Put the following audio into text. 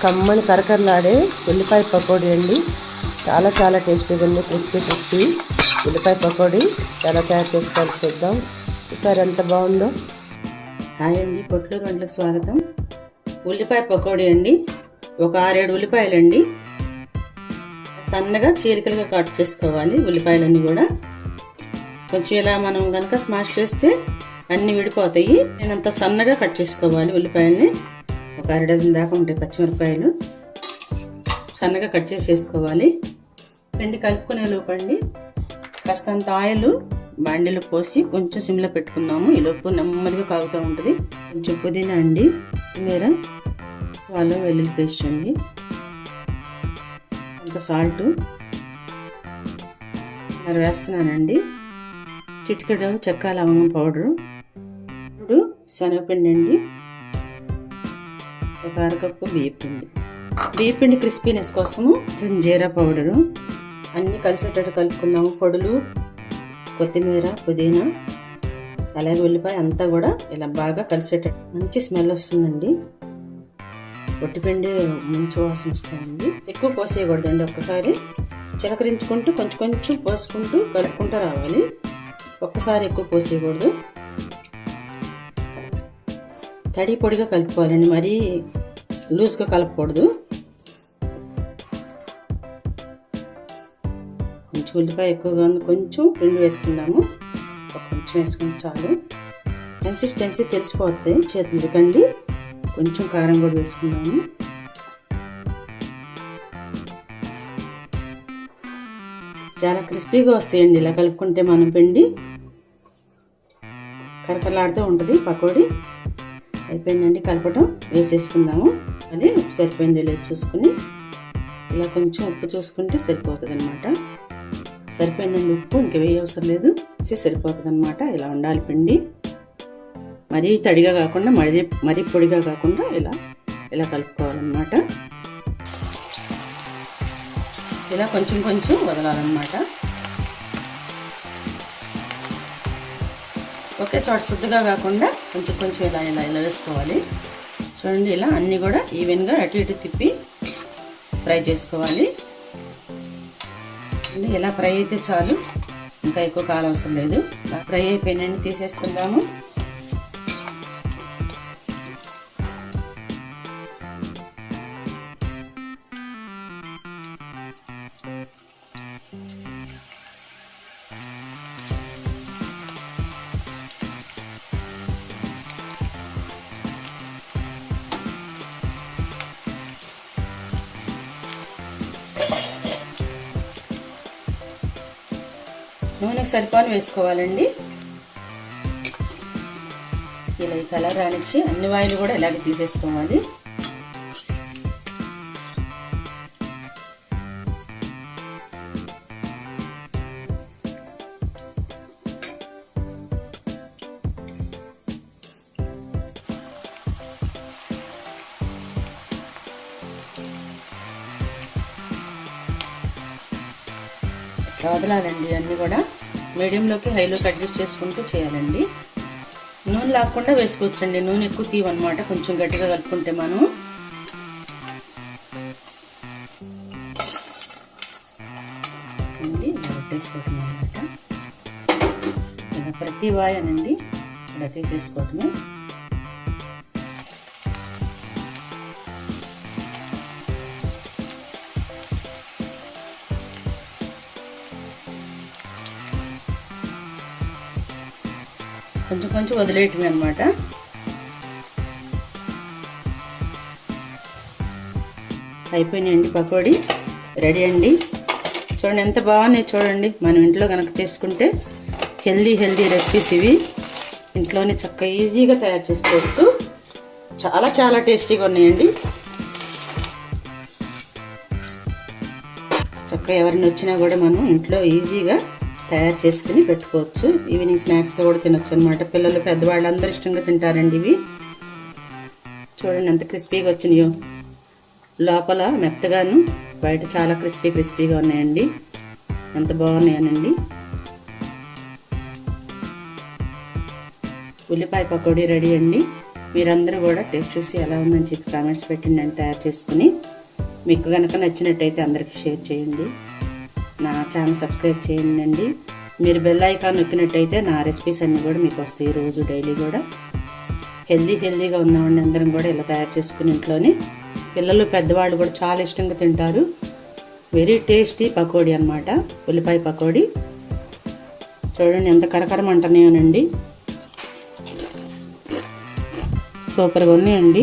కమ్మని కరకరలాడే ఉల్లిపాయ పకోడీ అండి. చాలా చాలా టేస్టీగా ఉంది. క్రిస్పీ ఉల్లిపాయ పకోడీ ఎలా తయారు చేసుకోవాలో చూద్దాం. చూసారు ఎంత బాగుందో. హాయ్ అండి, పొట్లూరు వంటలకు స్వాగతం. ఉల్లిపాయ పకోడీ అండి. ఒక 6-7 ఉల్లిపాయలండి. సన్నగా చీలికలుగా కట్ చేసుకోవాలి. ఉల్లిపాయలన్నీ కూడా కొంచెం ఇలా మనం కనుక స్మాష్ చేస్తే అన్నీ విడిపోతాయి. నేను అంత సన్నగా కట్ చేసుకోవాలి ఉల్లిపాయల్ని. ఒక 1/2 డజన్ దాకా ఉంటాయి పచ్చిమిరపకాయలు. సన్నగా కట్ చేసి వేసుకోవాలి. పిండి కలుపుకునే లోపండి కాస్తంత ఆయిల్ బాండీలో పోసి కొంచెం సిమ్లో పెట్టుకుందాము. ఈ లోపు నెమ్మదిగా కాగుతూ ఉంటుంది. కొంచెం పుదీనా అండి, కొత్తిమీర, అల్లం వెల్లుల్లి పేస్ట్ అండి, కొంత సాల్ట్ మరి వేస్తున్నానండి. చిటికెడు చెక్క లవంగం పౌడరు, ఇప్పుడు శనగపిండి అండి, ఒక 1/2 కప్పు బియ్యపిండి క్రిస్పీనెస్ కోసము జీరా పౌడరు అన్నీ కలిసేటట్టు కలుపుకుందాము. పొడులు, కొత్తిమీర, పుదీనా, అలాగే ఉల్లిపాయ అంతా కూడా ఇలా బాగా కలిసేటట్టు. మంచి స్మెల్ వస్తుందండి. పొట్టిపిండి మంచి వాసన వస్తాయండి. ఎక్కువ పోసేయకూడదండి. ఒక్కసారి చిలకరించుకుంటూ కొంచెం కొంచెం పోసుకుంటూ కలుపుకుంటూ రావాలి. ఒక్కసారి ఎక్కువ పోసేయకూడదు. తడి పొడిగా కలుపుకోవాలండి, మరీ లూజ్గా కలపకూడదు. కొంచెం ఉల్లిపాయ ఎక్కువగా ఉంది, కొంచెం పిండి వేసుకుందాము. కొంచెం వేసుకుంటే చాలు. కన్సిస్టెన్సీ తెలిసిపోతుంది చేతులకండి. కొంచెం కారం కూడా వేసుకుందాము. చాలా క్రిస్పీగా వస్తాయండి ఇలా కలుపుకుంటే. మనం పిండి కరకలాడుతూ ఉంటుంది పకోడీ. అయిపోయిందండి కలపటం. వేసేసుకుందాము. అది ఉప్పు సరిపోయింది లేదు చూసుకుని, ఇలా కొంచెం ఉప్పు చూసుకుంటే సరిపోతుంది అనమాట. సరిపోయిందండి ఉప్పు, ఇంక వేయ అవసరం లేదు. సరిపోతుంది అనమాట. ఇలా ఉండాలి పిండి. మరీ తడిగా కాకుండా మరీ పొడిగా కాకుండా ఇలా కలుపుకోవాలన్నమాట. ఇలా కొంచెం కొంచెం వదలాలన్నమాట. ఒకే చోట శుద్ధిగా కాకుండా కొంచెం కొంచెం ఇలా వేసుకోవాలి. చూడండి, ఇలా అన్నీ కూడా ఈవెన్గా అటు ఇటు తిప్పి ఫ్రై చేసుకోవాలి. ఇలా ఫ్రై అయితే చాలు, ఇంకా ఎక్కువ కాలం అవసరం లేదు. ఫ్రై అయిపోయినండి, తీసేసుకుందాము. నూనెకి సరిపోని వేసుకోవాలండి. ఇలా ఈ కలర్ రానిచ్చి అన్ని వాయిలు కూడా ఇలాగే తీసేసుకోవాలి. వదలాలండి. అన్నీ కూడా మీడియంలోకి హైలోకి అడ్జస్ట్ చేసుకుంటూ చేయాలండి. నూనె లాక్కుండా వేసుకోవచ్చండి. నూనె ఎక్కువ తీయమన్నమాట. కొంచెం గట్టిగా కలుపుకుంటే మనం ఇలా పెట్టేసుకోవటం అనమాట. ఇలా ప్రతి వాయనండి ఇలా తీసేసుకోవటమే. కొంచెం కొంచెం వదిలేయటమే అనమాట. అయిపోయినాయండి పకోడీ, రెడీ అండి. చూడండి ఎంత బాగున్నాయి. చూడండి, మనం ఇంట్లో కనుక చేసుకుంటే హెల్దీ రెసిపీస్ ఇవి. ఇంట్లోనే చక్కగా ఈజీగా తయారు చేసుకోవచ్చు. చాలా చాలా టేస్టీగా ఉన్నాయండి. చక్కగా ఎవరిని వచ్చినా కూడా మనం ఇంట్లో ఈజీగా తయారు చేసుకుని పెట్టుకోవచ్చు. ఈవినింగ్ స్నాక్స్గా కూడా తినొచ్చు అనమాట. పిల్లలు, పెద్దవాళ్ళు అందరూ ఇష్టంగా తింటారండి ఇవి. చూడండి ఎంత క్రిస్పీగా వచ్చినాయో. లోపల మెత్తగాను, బయట చాలా క్రిస్పీగా ఉన్నాయండి. ఎంత బాగున్నాయనండి. ఉల్లిపాయ పకోడీ రెడీ అండి. మీరందరూ కూడా టేస్ట్ చూసి ఎలా ఉందని చెప్పి కామెంట్స్ పెట్టండి అండి తయారు చేసుకుని. మీకు కనుక నచ్చినట్టయితే అందరికీ షేర్ చేయండి. నా ఛానల్ సబ్స్క్రైబ్ చేయండి. మీరు బెల్ ఐకాన్ నొక్కినట్టయితే నా రెసిపీస్ అన్నీ కూడా మీకు వస్తాయి. రోజు డైలీ కూడా హెల్దీగా ఉన్నామండి. అందరం కూడా ఇలా తయారు చేసుకుని ఇంట్లోనే పిల్లలు పెద్దవాళ్ళు కూడా చాలా ఇష్టంగా తింటారు. వెరీ టేస్టీ పకోడీ అన్నమాట, ఉల్లిపాయ పకోడీ. చూడండి ఎంత కరకరమంటున్నాయోనండి, సూపర్గా ఉన్నాయండి.